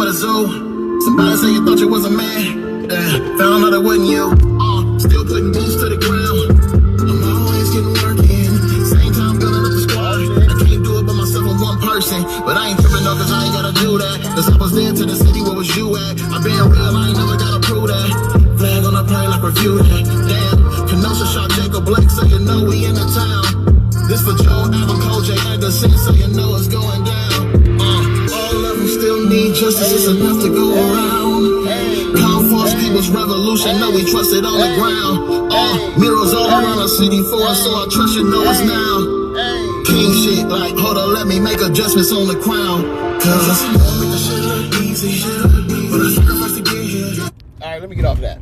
for the zoo. Somebody say you thought you was a man. Found out it wasn't you. Still putting boots to the ground. I'm always getting work in. Same time building up the squad. I can't do it by myself with one person. But I ain't tripping though, cause I ain't gotta do that. Cause I was there to the city, where was you at? I been real, I ain't never gotta prove that. Flag on the plane like review that. Damn, Kenosha shot Jacob Blake, so you know we in the town. This for Joe, Adam, Cole, J, Anderson, so you know it's going down. All of them still need justice, it's enough to go around. Calm false people's revolution, know we trusted on the ground. Mirrors all around the city for us, so I trust you know it's now. King shit, like, hold on, let me make adjustments on the crown. Cause make the shit look easy, but I sacrifice to get here. Alright, let me get off of that.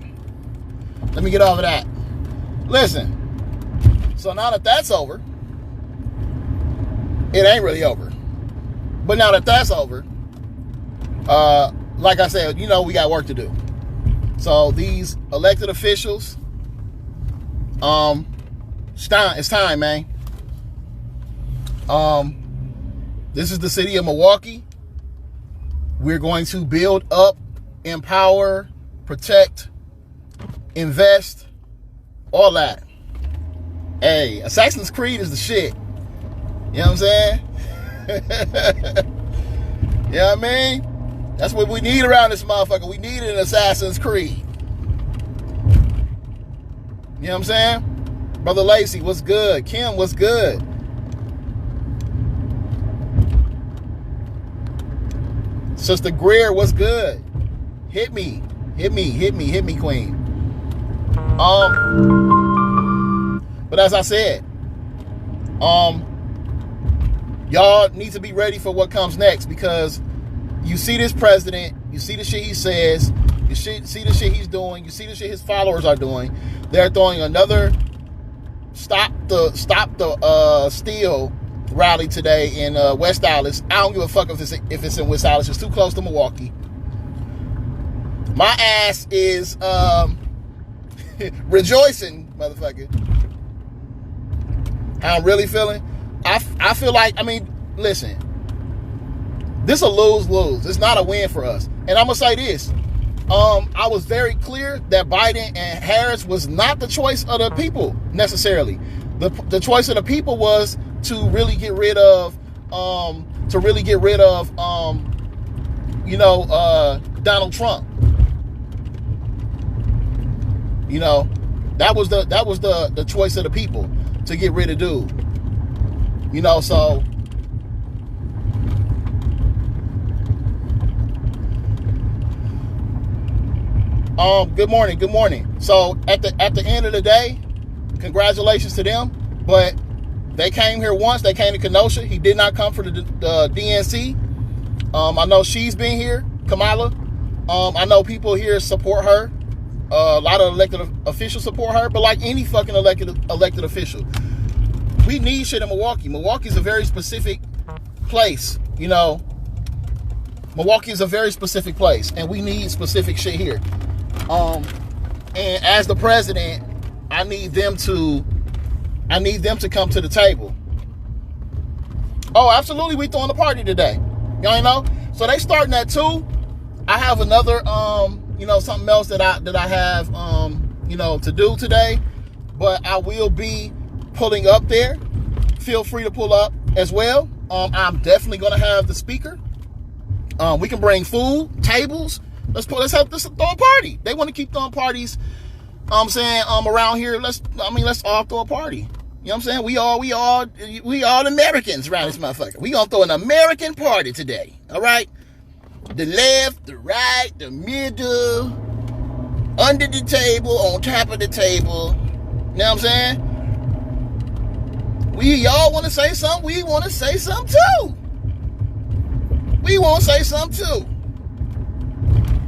Let me get off of that. Listen, so now that that's over, it ain't really over. But now that that's over, like I said, you know, we got work to do. So these elected officials, it's time, man. This is the city of Milwaukee. We're going to build up, empower, protect, invest, all that. Hey, Assassin's Creed is the shit. You know what I'm saying? You know what I mean? That's what we need around this motherfucker. We need an Assassin's Creed. You know what I'm saying? Brother Lacey, what's good? Kim, what's good? Sister Greer, what's good? Hit me, queen. But as I said, y'all need to be ready for what comes next, because you see this president, you see the shit he says, you see the shit he's doing, you see the shit his followers are doing. They're throwing another stop the steal rally today in West Dallas. I don't give a fuck if it's in West Dallas. It's too close to Milwaukee. My ass is rejoicing, motherfucker. How I'm really feeling. I feel like, I mean, listen, this a lose-lose. It's not a win for us. And I'm gonna say this. I was very clear that Biden and Harris was not the choice of the people necessarily. The choice of the people was to really get rid of Donald Trump. You know, that was the choice of the people, to get rid of dude. You know, so good morning. So at the end of the day, congratulations to them. But they came here once. They came to Kenosha. He did not come for the DNC. I know she's been here, Kamala. I know people here support her. A lot of elected officials support her. But like any fucking elected official, we need shit in Milwaukee. Milwaukee is a very specific place. You know, Milwaukee is a very specific place, and we need specific shit here. And as the president, I need them to come to the table. Oh, absolutely, we throwing a party today. Y'all know? So they starting at 2. I have another something else that I have to do today, but I will be pulling up there. Feel free to pull up as well. I'm definitely gonna have the speaker. We can bring food, tables. Let's throw a party. They want to keep throwing parties. Around here, let's all throw a party. You know what I'm saying? We all Americans around this motherfucker. We gonna throw an American party today. All right? The left, the right, the middle, under the table, on top of the table. You know what I'm saying? Y'all want to say something? We want to say something too. We want to say something too.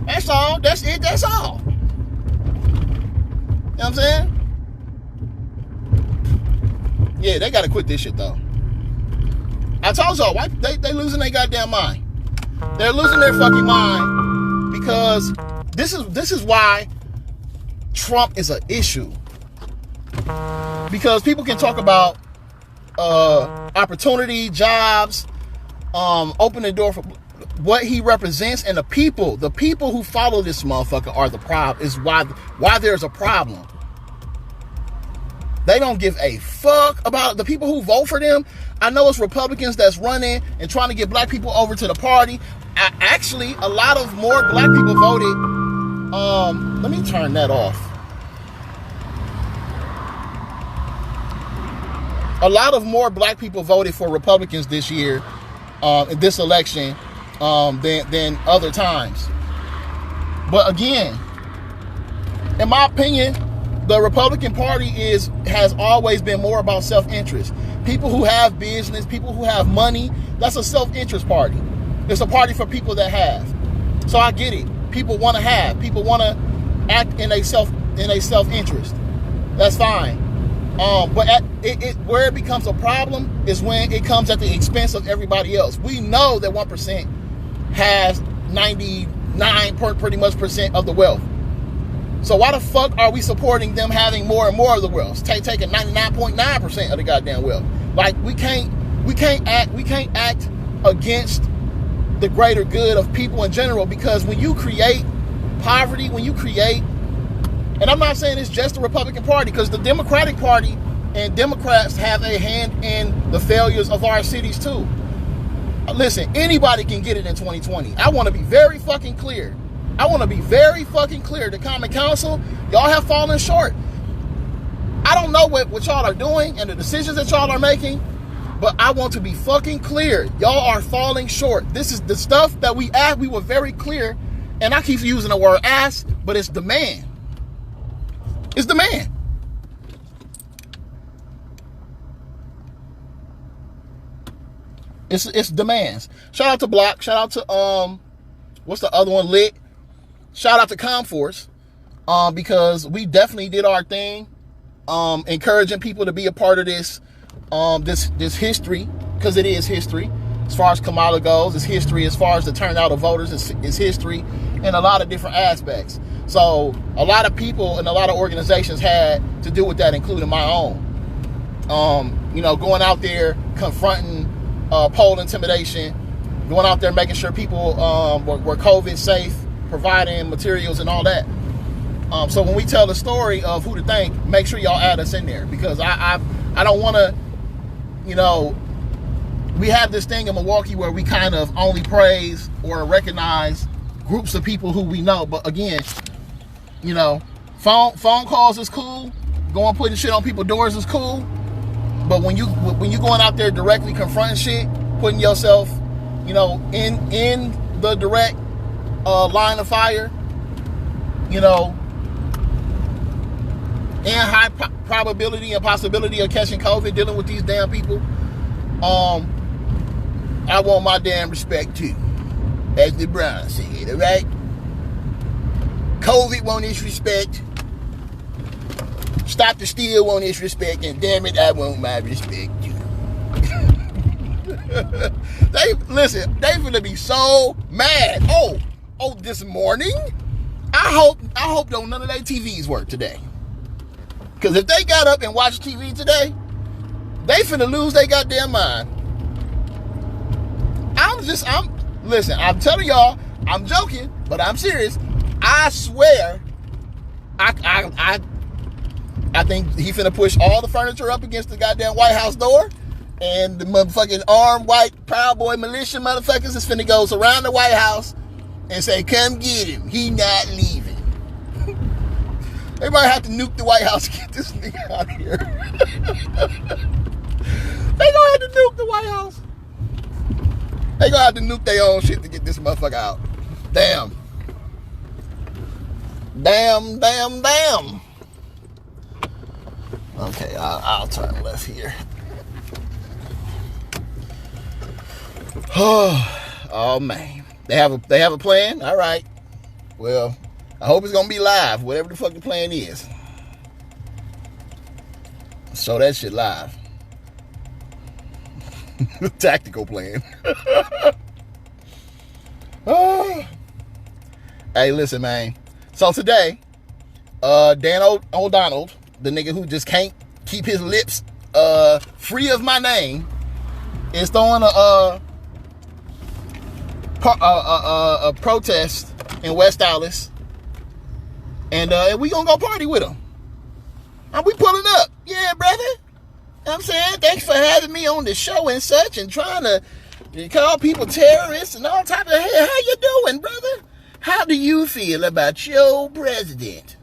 That's all. That's it. That's all. You know what I'm saying? Yeah, they got to quit this shit, though. I told y'all, why they losing their goddamn mind. They're losing their fucking mind because this is why Trump is an issue. Because people can talk about opportunity, jobs, open the door for what he represents and the people who follow this motherfucker are the problem, is why there's a problem. They don't give a fuck about the people who vote for them. I know it's Republicans that's running and trying to get black people over to the party. Actually, a lot of more black people voted. Let me turn that off. A lot of more black people voted for Republicans this year, in this election, than other times. But again, in my opinion, the Republican Party has always been more about self-interest. People who have business, people who have money, that's a self-interest party. It's a party for people that have. So I get it. People want to have. People want to act in a self-interest. That's fine. But where it becomes a problem is when it comes at the expense of everybody else. We know that 1% has 99 pretty much percent of the wealth. So why the fuck are we supporting them having more and more of the wealth? Taking 99.9% of the goddamn wealth. Like we can't act against the greater good of people in general, because when you create poverty, and I'm not saying it's just the Republican Party, because the Democratic Party and Democrats have a hand in the failures of our cities too. Listen, anybody can get it in 2020. I want to be very fucking clear. The Common Council, y'all have fallen short. I don't know what y'all are doing and the decisions that y'all are making, but I want to be fucking clear. Y'all are falling short. This is the stuff that we were very clear, and I keep using the word ask, but it's demand. It's demand. It's demands. Shout out to Block. Shout out to what's the other one? Lit. Shout out to Comforce, because we definitely did our thing, encouraging people to be a part of this history, because it is history. As far as Kamala goes, it's history. As far as the turnout of voters, it's history in a lot of different aspects. So a lot of people and a lot of organizations had to do with that, including my own. Going out there, confronting poll intimidation, going out there making sure people were COVID safe, providing materials and all that. So when we tell the story of who to thank, make sure y'all add us in there, because I don't want to, we have this thing in Milwaukee where we kind of only praise or recognize groups of people who we know. But again, phone calls is cool. Going putting shit on people's doors is cool. But when you going out there directly confronting shit, putting yourself, in the direct line of fire, and high probability and possibility of catching COVID, dealing with these damn people, I want my damn respect too, as LeBron said. All right, COVID want his respect. Stop the steal want his respect, and damn it, I want my respect too. They finna be so mad. Oh, this morning, I hope don't none of their TVs work today. Because if they got up and watched TV today, they finna lose their goddamn mind. Listen, I'm telling y'all, I'm joking, but I'm serious. I swear, I think he finna push all the furniture up against the goddamn White House door, and the motherfucking armed white Proud Boy militia motherfuckers is finna go around the White House and say, come get him, he not leaving. They might have to nuke the White House to get this nigga out of here. They gonna have to nuke the White House. They gonna have to nuke their own shit to get this motherfucker out. Damn. Okay, I'll turn left here. Oh man, they have a plan. All right. Well, I hope it's gonna be live, whatever the fuck the plan is. Show that shit live. Tactical plan. Hey, listen, man. So today, Dan O'Donnell, the nigga who just can't keep his lips free of my name, is throwing a protest in West Dallas, and we gonna go party with them. And we pulling up, yeah, brother. I'm saying, thanks for having me on the show and such, and trying to call people terrorists and all type of. Hey, how you doing, brother? How do you feel about your president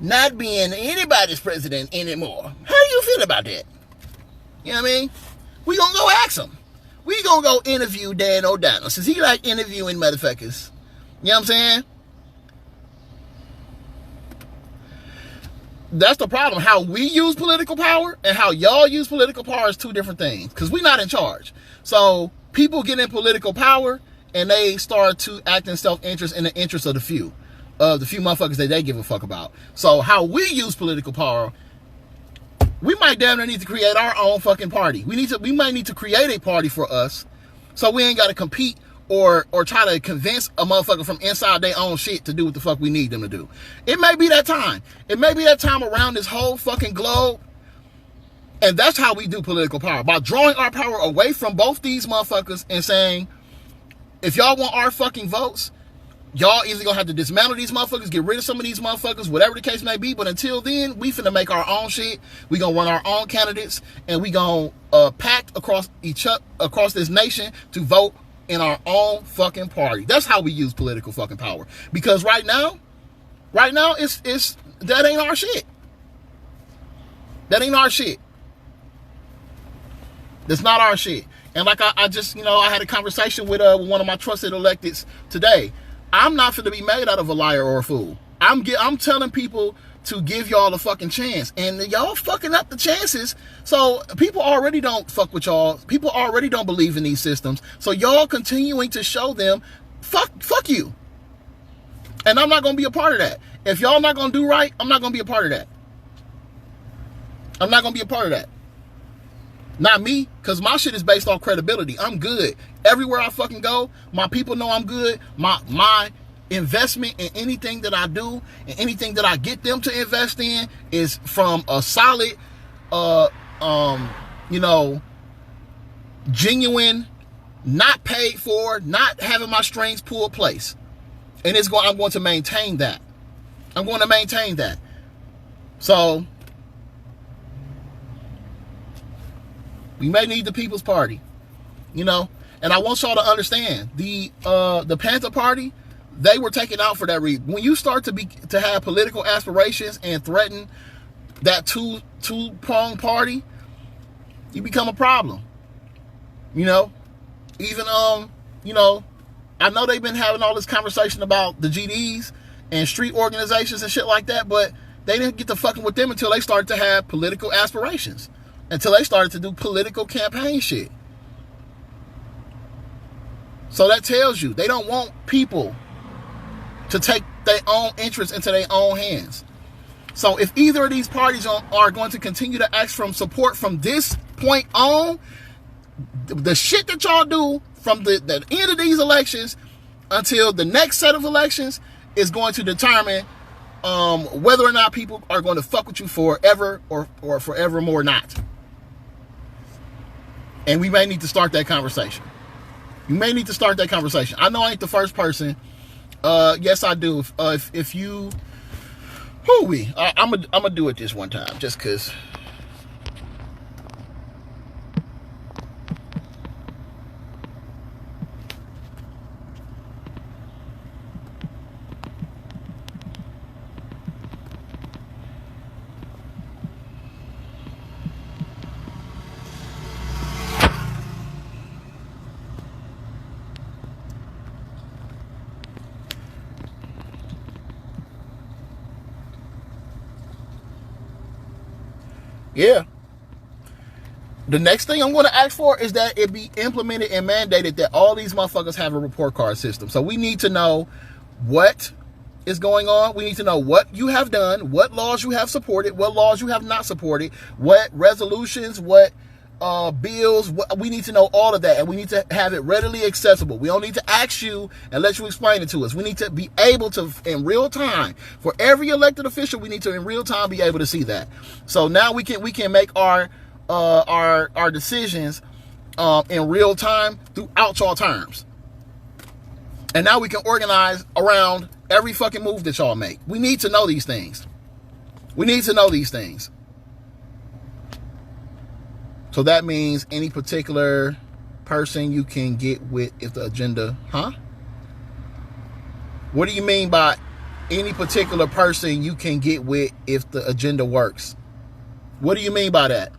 not being anybody's president anymore? How do you feel about that? You know what I mean? We gonna go ask him. We gonna go interview Dan O'Donnell, since he like interviewing motherfuckers. You know what I'm saying? That's the problem. How we use political power and how y'all use political power is two different things. Because we're not in charge. So people get in political power and they start to act in self-interest in the interest of the few motherfuckers that they give a fuck about. So how we use political power, we might damn near need to create our own fucking party. We might need to create a party for us, so we ain't got to compete or try to convince a motherfucker from inside their own shit to do what the fuck we need them to do. It may be that time. It may be that time around this whole fucking globe. And that's how we do political power. By drawing our power away from both these motherfuckers and saying, if y'all want our fucking votes, y'all either gonna have to dismantle these motherfuckers, get rid of some of these motherfuckers, whatever the case may be. But until then, we finna make our own shit. We gonna run our own candidates, and we gonna pact across this nation to vote in our own fucking party. That's how we use political fucking power. Because right now, it's that ain't our shit. That ain't our shit. That's not our shit. And like I just, I had a conversation with one of my trusted electeds today. I'm not finna be made out of a liar or a fool. I'm telling people to give y'all a fucking chance, and y'all fucking up the chances. So people already don't fuck with y'all. People already don't believe in these systems. So y'all continuing to show them, fuck you. And I'm not gonna be a part of that. If y'all not gonna do right, I'm not gonna be a part of that. I'm not gonna be a part of that. Not me, because my shit is based on credibility. I'm good. Everywhere I fucking go, my people know I'm good. My investment in anything that I do and anything that I get them to invest in is from a solid, genuine, not paid for, not having my strings pulled place. And I'm going to maintain that. I'm going to maintain that. So we may need the People's Party, and I want y'all to understand the Panther Party, they were taken out for that reason. When you start to have political aspirations and threaten that two-pronged party, you become a problem. Even I know they've been having all this conversation about the GDs and street organizations and shit like that, but they didn't get to fucking with them until they started to have political aspirations, until they started to do political campaign shit. So that tells you they don't want people to take their own interests into their own hands. So if either of these parties are going to continue to ask for support from this point on, the shit that y'all do from the end of these elections until the next set of elections is going to determine whether or not people are going to fuck with you forever or forevermore not. And we may need to start that conversation. You may need to start that conversation. I know I ain't the first person. Yes, I do. If you, I'm gonna do it this one time, just cause. Yeah. The next thing I'm going to ask for is that it be implemented and mandated that all these motherfuckers have a report card system. So we need to know what is going on. We need to know what you have done, what laws you have supported, what laws you have not supported, what resolutions, what bills. We need to know all of that, and we need to have it readily accessible. We don't need to ask you and let you explain it to us. We need to be able to, in real time, for every elected official, we need to in real time be able to see that. So now we can make our decisions in real time throughout y'all terms. And now we can organize around every fucking move that y'all make. We need to know these things. We need to know these things. So that means any particular person you can get with if the agenda, huh? What do you mean by any particular person you can get with if the agenda works? What do you mean by that?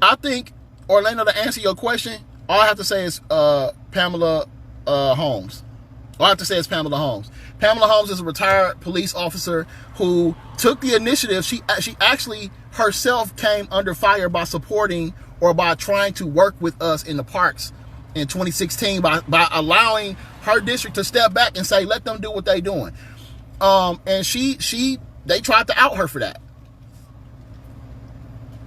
I think, Orlando, to answer your question, all I have to say is Pamela Holmes. All I have to say is Pamela Holmes. Pamela Holmes is a retired police officer who took the initiative. She actually herself came under fire by supporting or by trying to work with us in the parks in 2016 by allowing her district to step back and say, let them do what they're doing. And they tried to out her for that.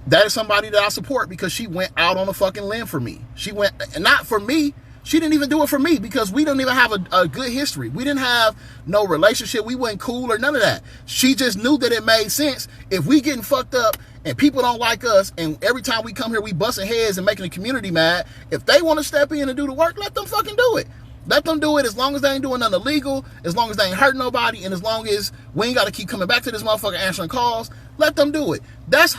That is somebody that I support because she went out on a fucking limb for me. She went, not for me. She didn't even do it for me because we don't even have a good history. We didn't have no relationship. We weren't cool or none of that. She just knew that it made sense. If we getting fucked up and people don't like us and every time we come here we busting heads and making the community mad, if they want to step in and do the work, let them fucking do it. Let them do it as long as they ain't doing nothing illegal, as long as they ain't hurting nobody, and as long as we ain't got to keep coming back to this motherfucker answering calls, let them do it. That is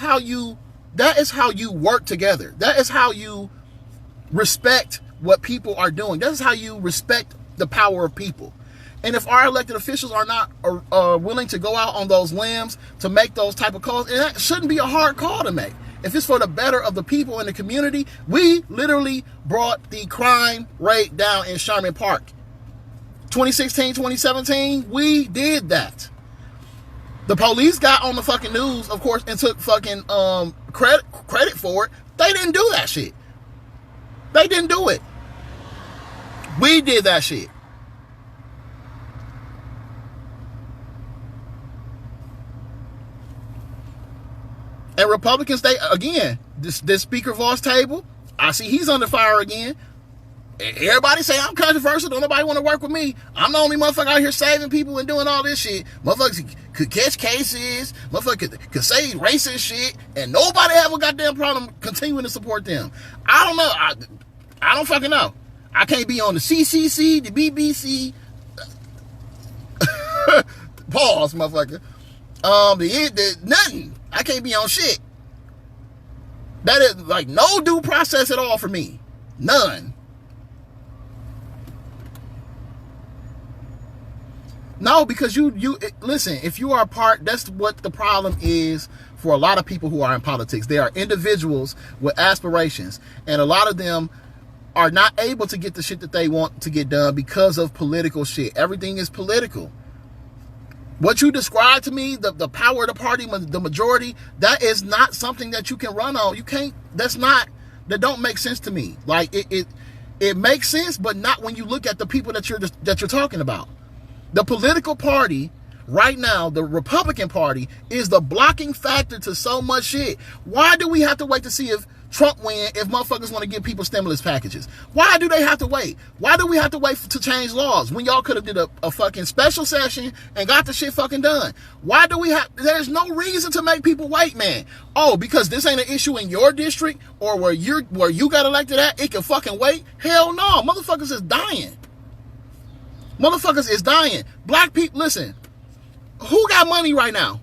how you work together. That is how you respect what people are doing. That is how you respect the power of people. And if our elected officials are not willing to go out on those limbs to make those type of calls, and that shouldn't be a hard call to make. If it's for the better of the people in the community, we literally brought the crime rate down in Sherman Park. 2016, 2017, we did that. The police got on the fucking news, of course, and took fucking credit for it. They didn't do that shit. They didn't do it. We did that shit. And Republicans, they, again, this Speaker Voss table, I see he's under fire again. Everybody say I'm controversial. Don't nobody want to work with me. I'm the only motherfucker out here saving people and doing all this shit. Motherfuckers could catch cases. Motherfuckers could say racist shit. And nobody have a goddamn problem continuing to support them. I don't know. I don't fucking know. I can't be on the CCC, the BBC. Pause, motherfucker. Nothing. I can't be on shit. That is like no due process at all for me. None. No, because you listen, if you are a part, that's what the problem is for a lot of people who are in politics. They are individuals with aspirations, and a lot of them are not able to get the shit that they want to get done because of political shit. Everything is political. What you described to me, the power of the party, the majority, that is not something that you can run on. You can't, that don't make sense to me. Like it makes sense, but not when you look at the people that you're talking about. The political party right now, the Republican Party, is the blocking factor to so much shit. Why do we have to wait to see if Trump win if motherfuckers want to give people stimulus packages? Why do they have to wait? Why do we have to wait to change laws when y'all could have did a fucking special session and got the shit fucking done? Why do we have, there's no reason to make people wait, man. Oh, because this ain't an issue in your district or where you got elected at, it can fucking wait? Hell no, motherfuckers is dying. Motherfuckers is dying. Black people, listen, who got money right now?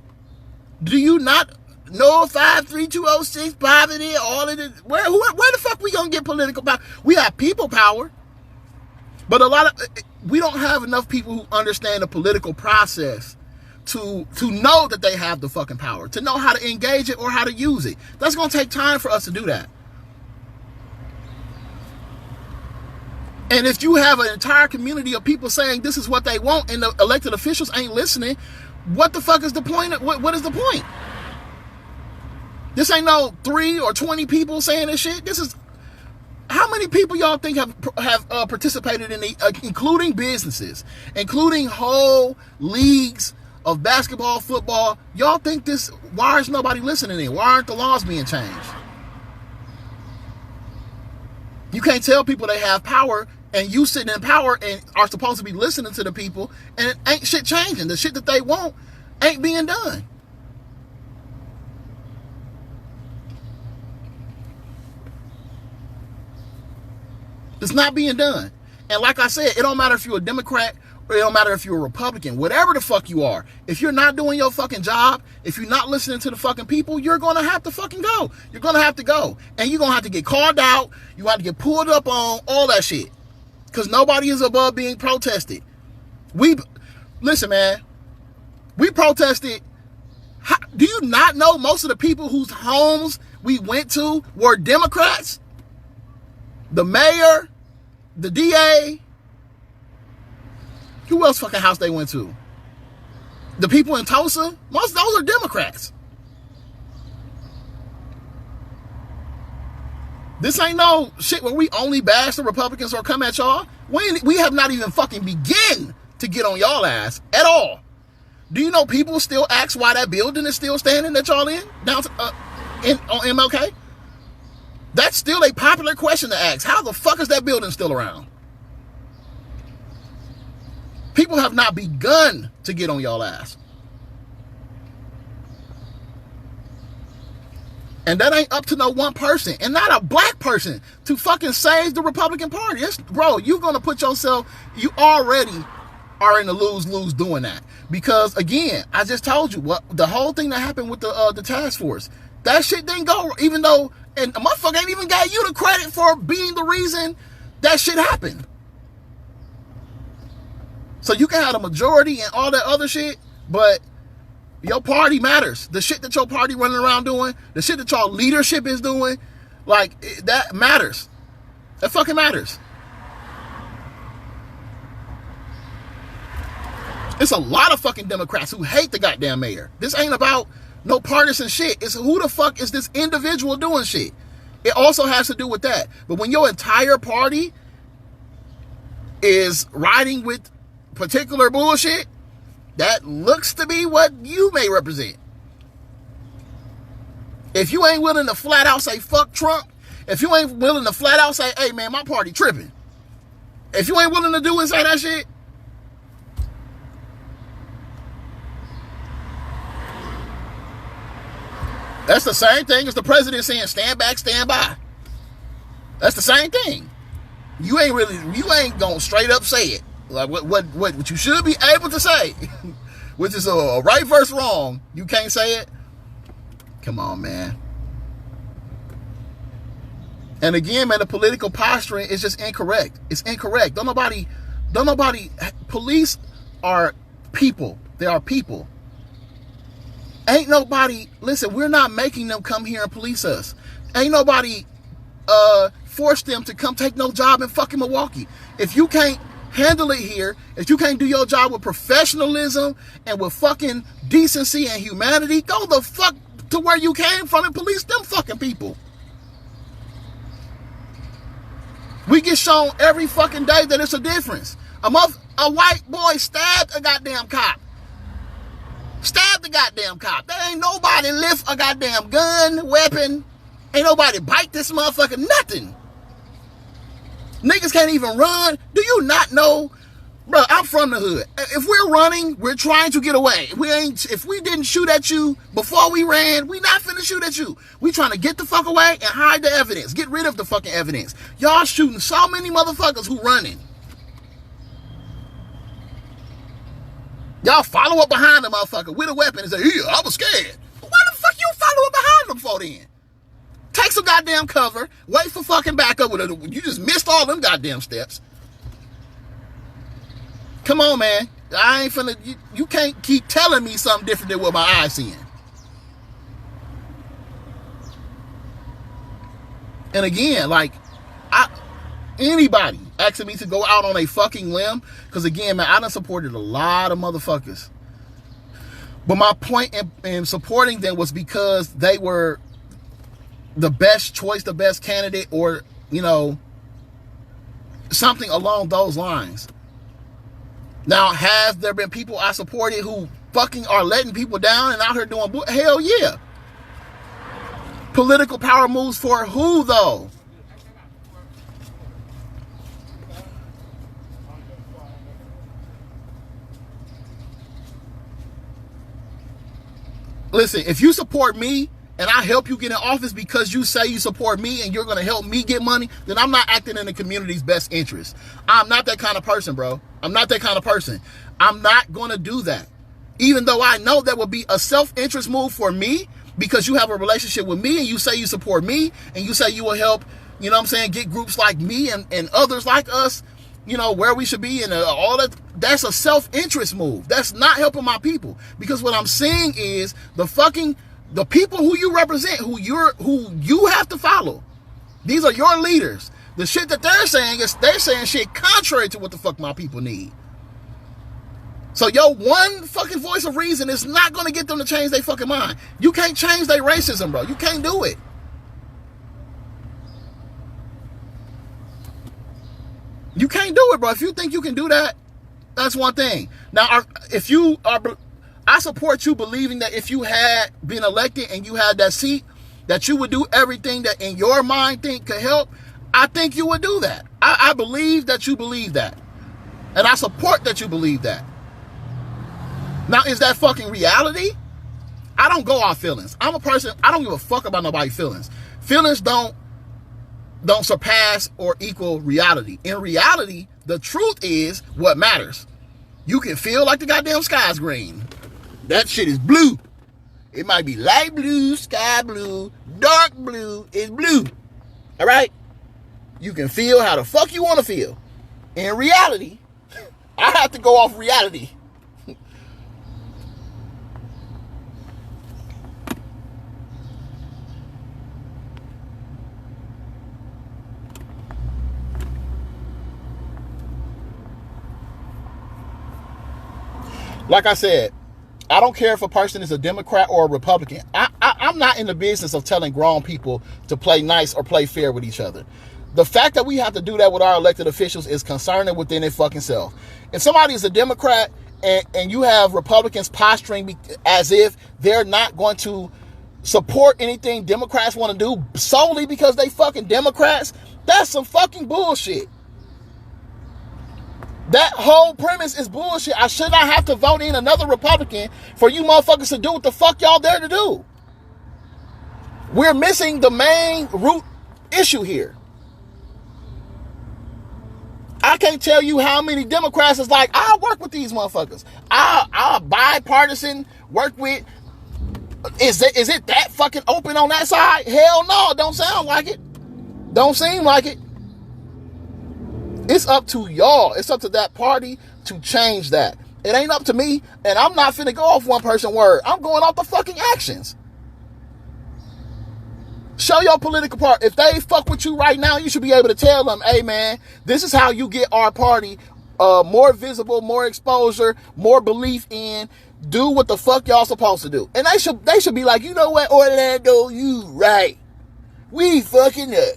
Do you not know 53206 poverty, all of this? Where the fuck we gonna get political power? We have people power, but we don't have enough people who understand the political process to know that they have the fucking power, to know how to engage it or how to use it. That's gonna take time for us to do that. And if you have an entire community of people saying this is what they want and the elected officials ain't listening, what the fuck is the point? What is the point? This ain't no 3 or 20 people saying this shit. This is, how many people y'all think have participated in including businesses, including whole leagues of basketball, football? Y'all think this, why is nobody listening in? Why aren't the laws being changed? You can't tell people they have power and you sitting in power and are supposed to be listening to the people and ain't shit changing. The shit that they want ain't being done. It's not being done. And like I said, it don't matter if you're a Democrat or it don't matter if you're a Republican, whatever the fuck you are. If you're not doing your fucking job, if you're not listening to the fucking people, you're going to have to fucking go. You're going to have to go. And you're going to have to get called out. You have to get pulled up on, all that shit. Because nobody is above being protested. Listen, man. We protested. Do you not know most of the people whose homes we went to were Democrats? The mayor, the DA. Who else fucking house they went to? The people in Tulsa? Most of those are Democrats. This ain't no shit where we only bash the Republicans or come at y'all. We have not even fucking begin to get on y'all ass at all. Do you know people still ask why that building is still standing that y'all in? Down on MLK? That's still a popular question to ask. How the fuck is that building still around? People have not begun to get on y'all ass. And that ain't up to no one person, and not a black person, to fucking save the Republican Party. Bro, you're going to put yourself, you already are in the lose-lose doing that. Because, again, I just told you, the whole thing that happened with the task force, that shit didn't go, even though, and a motherfucker ain't even got you the credit for being the reason that shit happened. So you can have a majority and all that other shit, but your party matters. The shit that your party running around doing, the shit that your leadership is doing, like, that matters. That fucking matters. It's a lot of fucking Democrats who hate the goddamn mayor. This ain't about no partisan shit. It's who the fuck is this individual doing shit. It also has to do with that. But when your entire party is riding with particular bullshit, that looks to be what you may represent. If you ain't willing to flat out say fuck Trump, if you ain't willing to flat out say, hey man, my party tripping. If you ain't willing to do and say that shit, that's the same thing as the president saying stand back, stand by. That's the same thing. You ain't gonna straight up say it. Like what you should be able to say, which is a right versus wrong. You can't say it. Come on, man. And again, man, the political posturing is just incorrect. It's incorrect. Don't nobody, police are people. They are people. Ain't nobody, listen, we're not making them come here and police us. Ain't nobody force them to come take no job in fucking Milwaukee. If you can't handle it here, if you can't do your job with professionalism and with fucking decency and humanity, go the fuck to where you came from and police them fucking people. We get shown every fucking day that it's a difference. A white boy stabbed a goddamn cop. Stabbed the goddamn cop. There ain't nobody lift a goddamn gun, weapon. Ain't nobody bite this motherfucker, nothing. Niggas can't even run. Do you not know? Bro, I'm from the hood. If we're running, we're trying to get away. If we didn't shoot at you before we ran, we not finna shoot at you. We trying to get the fuck away and hide the evidence. Get rid of the fucking evidence. Y'all shooting so many motherfuckers who running. Y'all follow up behind the motherfucker with a weapon and say, yeah, I was scared. Why the fuck you follow up behind them for then? Take some goddamn cover. Wait for fucking backup with it. You just missed all them goddamn steps. Come on, man. I ain't finna, you can't keep telling me something different than what my eyes seeing. And again, like, anybody asking me to go out on a fucking limb, because again, man, I done supported a lot of motherfuckers. But my point in supporting them was because they were the best choice, the best candidate, or, you know, something along those lines. Now, have there been people I supported who fucking are letting people down and out here doing hell yeah. Political power moves for who though? Listen, if you support me and I help you get in office because you say you support me and you're going to help me get money, then I'm not acting in the community's best interest. I'm not that kind of person, bro. I'm not that kind of person. I'm not going to do that. Even though I know that would be a self-interest move for me, because you have a relationship with me and you say you support me and you say you will help, you know what I'm saying, get groups like me and others like us, you know, where we should be and all that. That's a self-interest move. That's not helping my people. Because what I'm saying is the people who you represent, who you have to follow. These are your leaders. The shit that they're saying is they're saying shit contrary to what the fuck my people need. So your one fucking voice of reason is not going to get them to change their fucking mind. You can't change their racism, bro. You can't do it. You can't do it, bro. If you think you can do that, that's one thing. Now, if you are, I support you believing that if you had been elected and you had that seat, that you would do everything that in your mind think could help. I think you would do that. I believe that you believe that. And I support that you believe that. Now, is that fucking reality? I don't go off feelings. I'm a person, I don't give a fuck about nobody's feelings. Feelings don't surpass or equal reality. In reality, the truth is what matters. You can feel like the goddamn sky's green. That shit is blue. It might be light blue, sky blue, dark blue, it's blue. All right? You can feel how the fuck you want to feel. In reality, I have to go off reality. Like I said, I don't care if a person is a Democrat or a Republican. I'm not in the business of telling grown people to play nice or play fair with each other. The fact that we have to do that with our elected officials is concerning within their fucking self. If somebody is a Democrat and you have Republicans posturing as if they're not going to support anything Democrats want to do solely because they fucking Democrats, that's some fucking bullshit. That whole premise is bullshit. I should not have to vote in another Republican for you motherfuckers to do what the fuck y'all there to do. We're missing the main root issue here. I can't tell you how many Democrats is like, I'll work with these motherfuckers. I'll bipartisan work with. Is it that fucking open on that side? Hell no, don't sound like it. Don't seem like it. It's up to y'all. It's up to that party to change that. It ain't up to me, and I'm not finna go off one person word. I'm going off the fucking actions. Show your political part. If they fuck with you right now, you should be able to tell them, hey man, this is how you get our party more visible, more exposure, more belief in. Do what the fuck y'all supposed to do. And they should be like, you know what, Orlando, you right. We fucking up.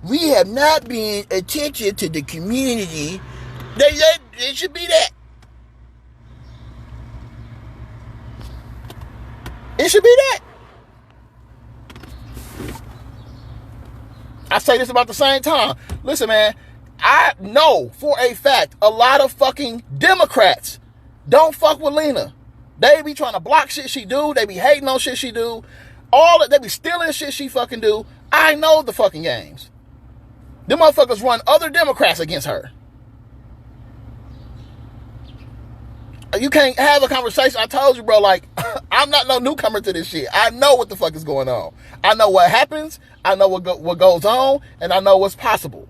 We have not been attentive to the community. It should be that. It should be that. I say this about the same time. Listen, man, I know for a fact a lot of fucking Democrats don't fuck with Lena. They be trying to block shit she do. They be hating on shit she do. They be stealing shit she fucking do. I know the fucking games. Them motherfuckers run other Democrats against her. You can't have a conversation. I told you, bro, like, I'm not no newcomer to this shit. I know what the fuck is going on. I know what happens. I know what goes on. And I know what's possible.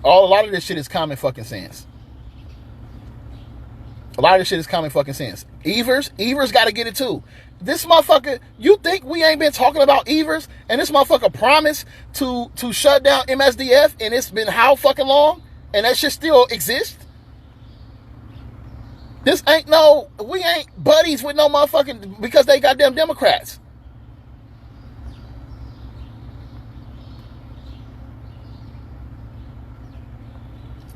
A lot of this shit is common fucking sense. A lot of this shit is common fucking sense. Evers got to get it too. This motherfucker, you think we ain't been talking about Evers? And this motherfucker promised to shut down MSDF, and it's been how fucking long? And that shit still exists? We ain't buddies with no motherfucking, because they goddamn Democrats.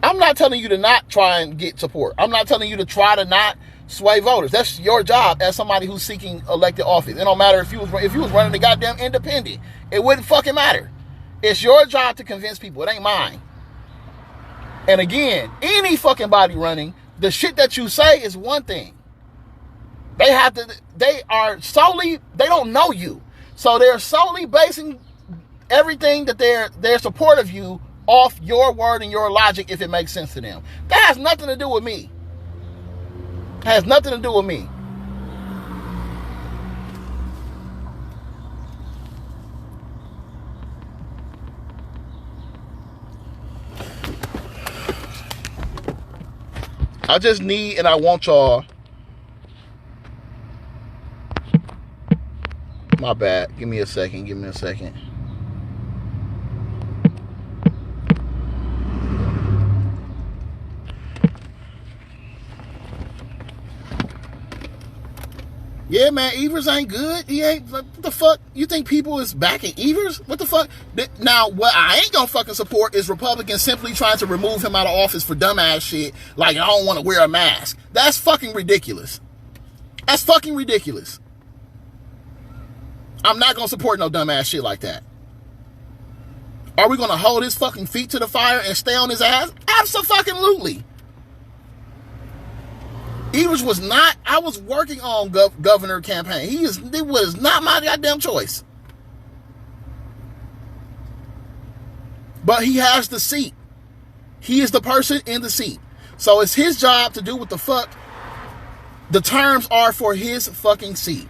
I'm not telling you to not try and get support. I'm not telling you to try to not sway voters. That's your job as somebody who's seeking elected office. It don't matter if you was running the goddamn independent. It wouldn't fucking matter. It's your job to convince people. It ain't mine. And again, any fucking body running, the shit that you say is one thing. They don't know you. So they're solely basing everything that their support of you off your word and your logic if it makes sense to them. That has nothing to do with me. It has nothing to do with me. I just need and I want y'all. My bad. Give me a second. Yeah, man, Evers ain't good. He ain't. What the fuck? You think people is backing Evers? What the fuck? Now, what I ain't gonna fucking support is Republicans simply trying to remove him out of office for dumbass shit like I don't want to wear a mask. That's fucking ridiculous. That's fucking ridiculous. I'm not gonna support no dumbass shit like that. Are we gonna hold his fucking feet to the fire and stay on his ass? Absolutely. Evers was not. I was working on governor campaign. It was not my goddamn choice. But he has the seat. He is the person in the seat. So it's his job to do what the fuck the terms are for his fucking seat.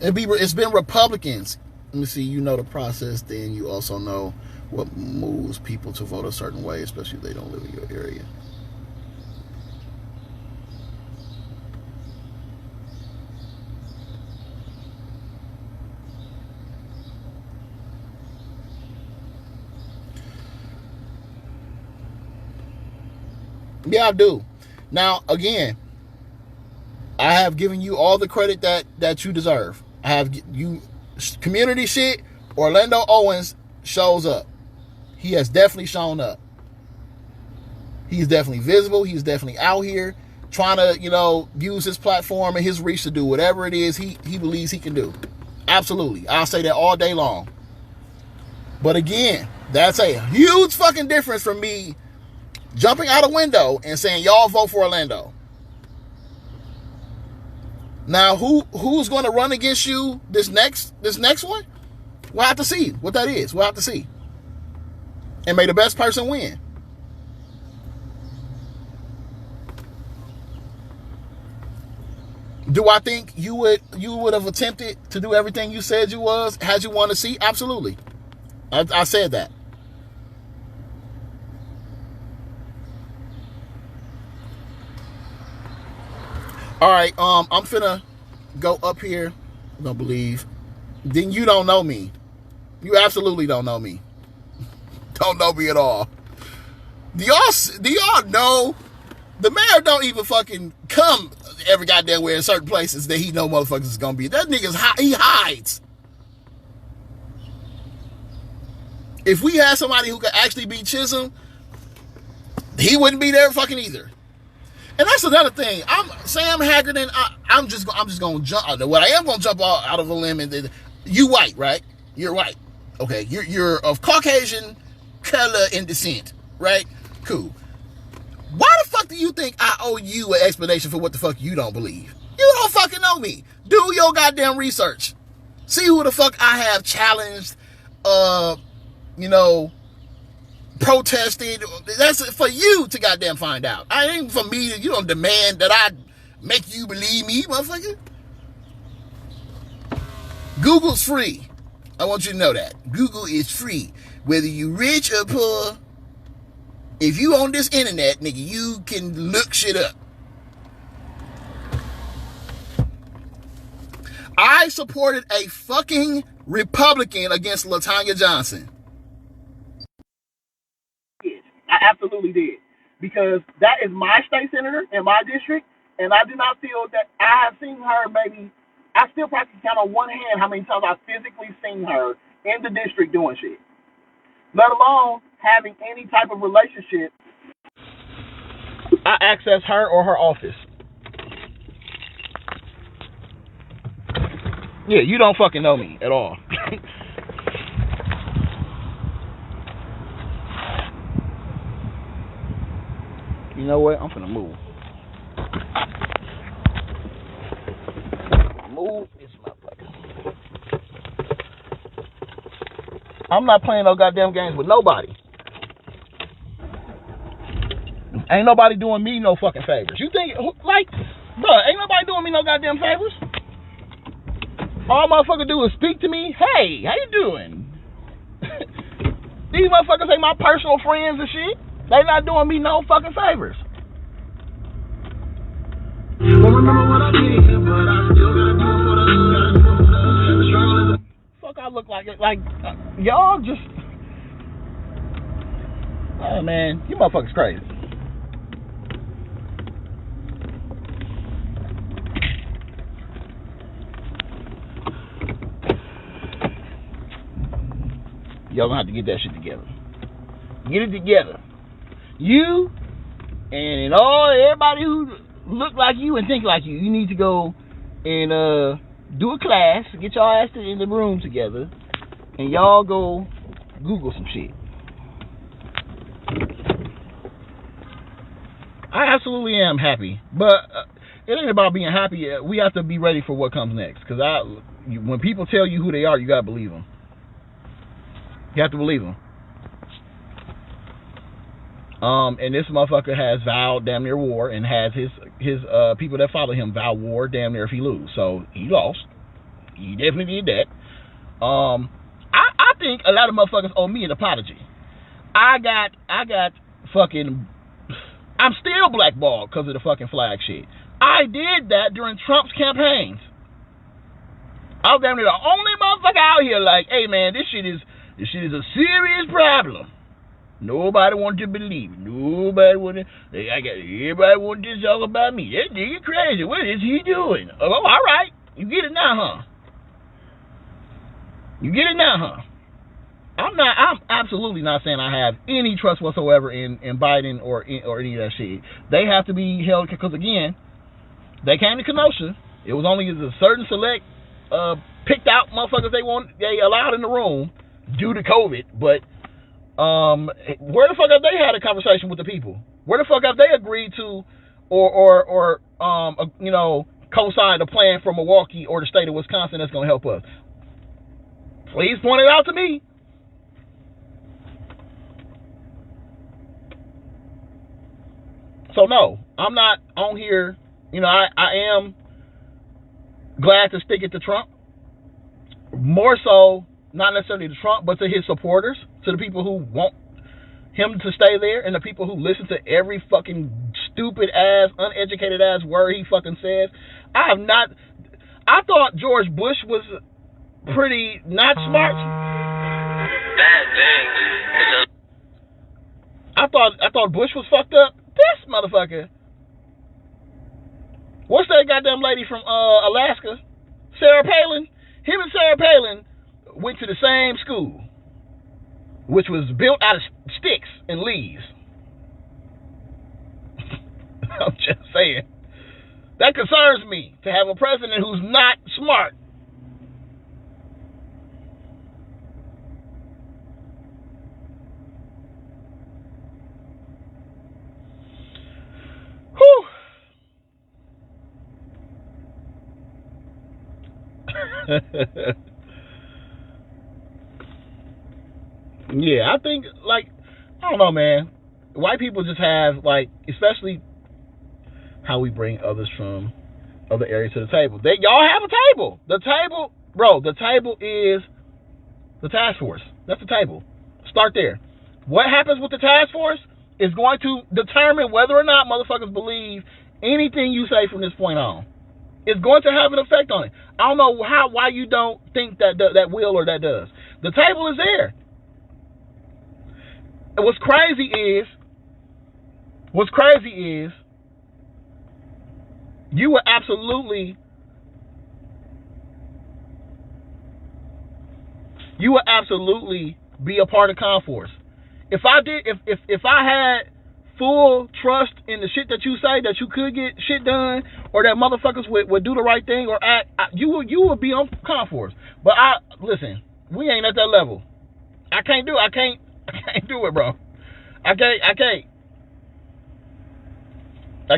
It's been Republicans. Let me see. You know the process. Then you also know what moves people to vote a certain way, especially if they don't live in your area. Yeah, I do. Now, again, I have given you all the credit that you deserve. I have you community shit. Orlando Owens shows up. He has definitely shown up. He's definitely visible. He's definitely out here trying to, use his platform and his reach to do whatever it is he believes he can do. Absolutely. I'll say that all day long. But again, that's a huge fucking difference from me jumping out a window and saying, y'all vote for Orlando. Now, who's going to run against you this next one? We'll have to see what that is. We'll have to see. And may the best person win. Do I think you would have attempted to do everything you said you was had you won a seat? Absolutely. I said that. All right, I'm finna go up here. I don't believe. Then you don't know me. You absolutely don't know me. Don't know me at all. Do y'all know the mayor don't even fucking come every goddamn where in certain places that he know motherfuckers is gonna be. That nigga's he hides. If we had somebody who could actually beat Chisholm, he wouldn't be there fucking either. And that's another thing. I'm Sam Hagerty. I'm just gonna jump. What I am gonna jump out of a limb and you white, right? You're white. Okay. You're of Caucasian color and descent, right? Cool. Why the fuck do you think I owe you an explanation for what the fuck you don't believe? You don't fucking know me. Do your goddamn research. See who the fuck I have challenged, protested. That's for you to goddamn find out. I ain't for me. You don't demand that I make you believe me, motherfucker. Google's free. I want you to know that. Google is free. Whether you rich or poor, if you on this internet, nigga, you can look shit up. I supported a fucking Republican against LaTanya Johnson. I absolutely did. Because that is my state senator in my district, and I do not feel that I have seen her maybe, I still probably count on one hand how many times I've physically seen her in the district doing shit. Let alone having any type of relationship I access her or her office. Yeah, you don't fucking know me at all. You know what? I'm finna move. Move this motherfucker. I'm not playing no goddamn games with nobody. Ain't nobody doing me no fucking favors. You think, like, bruh, ain't nobody doing me no goddamn favors. All motherfuckers do is speak to me. Hey, how you doing? These motherfuckers ain't my personal friends and shit. They not doing me no fucking favors. Fuck, I look like y'all just. Oh man, you motherfuckers crazy. Y'all gonna have to get that shit together. Get it together. You and everybody who look like you and think like you need to go and do a class, get y'all ass in the room together, and y'all go Google some shit. I absolutely am happy, but it ain't about being happy. We have to be ready for what comes next. Because when people tell you who they are, you gotta believe them. You have to believe them. And this motherfucker has vowed damn near war and has his people that follow him vow war damn near if he lose. So he lost. He definitely did that. I think a lot of motherfuckers owe me an apology. I got fucking. I'm still blackballed because of the fucking flag shit. I did that during Trump's campaigns. I was damn near the only motherfucker out here like, hey man, this shit is a serious problem. Nobody wanted to believe it. Nobody wanted. Everybody wanted to talk about me. That nigga crazy. What is he doing? Oh, all right. You get it now, huh? You get it now, huh? I'm absolutely not saying I have any trust whatsoever in Biden or any of that shit. They have to be held because again, they came to Kenosha. It was only a certain select picked out motherfuckers they allowed in the room due to COVID, but where the fuck have they had a conversation with the people? Where the fuck have they agreed to or co-signed a plan for Milwaukee or the state of Wisconsin that's going to help us? Please point it out to me. So no, I'm not on here. I am glad to stick it to Trump. More so, not necessarily to Trump, but to his supporters, to the people who want him to stay there, and the people who listen to every fucking stupid ass, uneducated ass word he fucking says. I thought George Bush was pretty not smart. Bad things. I thought Bush was fucked up. This motherfucker. What's that goddamn lady from Alaska? Sarah Palin? Him and Sarah Palin went to the same school, which was built out of sticks and leaves. I'm just saying. That concerns me, to have a president who's not smart. Whew. Yeah, I think, I don't know, man. White people just have, especially how we bring others from other areas to the table. Y'all have a table. The table is the task force. That's the table. Start there. What happens with the task force is going to determine whether or not motherfuckers believe anything you say from this point on. It's going to have an effect on it. I don't know why you don't think that will or that does. The table is there. And what's crazy is you would absolutely be a part of Conforce. If I had full trust in the shit that you say, that you could get shit done, or that motherfuckers would do the right thing or act, you will be on concourse. But listen, we ain't at that level. I can't do it, bro. I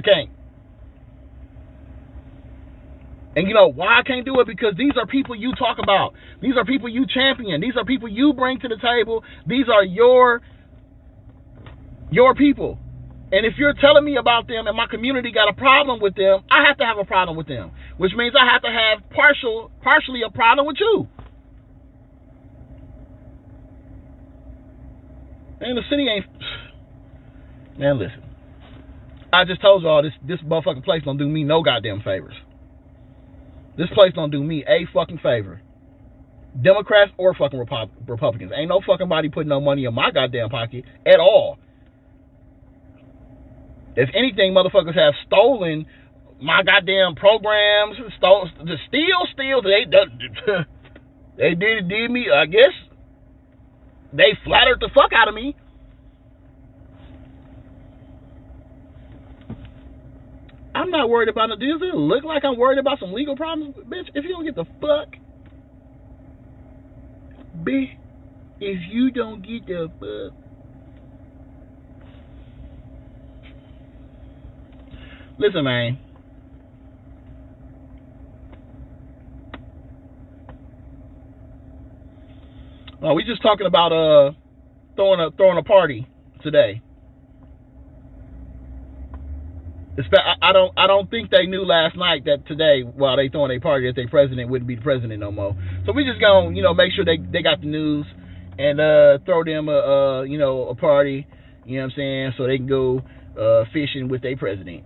can't. And you know why I can't do it? Because these are people you talk about. These are people you champion. These are people you bring to the table. These are your people. And if you're telling me about them and my community got a problem with them, I have to have a problem with them. Which means I have to have partially a problem with you. Man, the city ain't... Man, listen. I just told y'all this motherfucking place don't do me no goddamn favors. This place don't do me a fucking favor. Democrats or fucking Republicans. Ain't no fucking body putting no money in my goddamn pocket at all. If anything, motherfuckers have stolen my goddamn programs. Steal. They did me, I guess. They flattered the fuck out of me. I'm not worried about it. Does it look like I'm worried about some legal problems? Bitch, if you don't get the fuck. Bitch, if you don't get the fuck. Listen, man. Oh, we just talking about throwing a party today. I don't think they knew last night that today, while they throwing a party, that their president wouldn't be the president no more. So we just gonna make sure they got the news and throw them a party. You know what I'm saying? So they can go fishing with their president.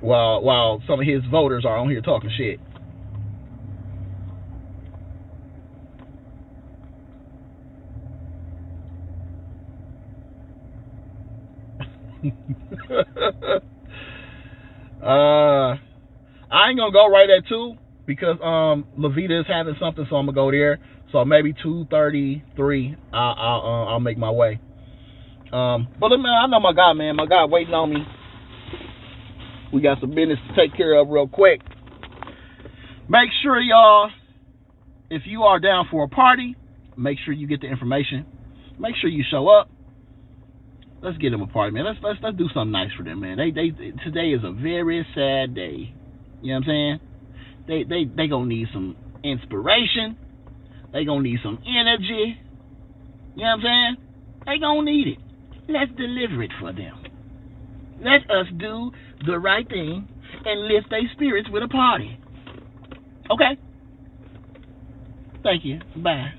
While some of his voters are on here talking shit. I ain't gonna go right at 2 because Levita is having something, so I'm gonna go there. So maybe 2:33, I'll make my way. But man, I know my guy, man. My guy waiting on me. We got some business to take care of real quick. Make sure, y'all, if you are down for a party, make sure you get the information. Make sure you show up. Let's get them a party, man. Let's do something nice for them, man. Today is a very sad day. You know what I'm saying? They gonna need some inspiration. They gonna need some energy. You know what I'm saying? They gonna need it. Let's deliver it for them. Let us do the right thing and lift their spirits with a party. Okay? Thank you. Bye.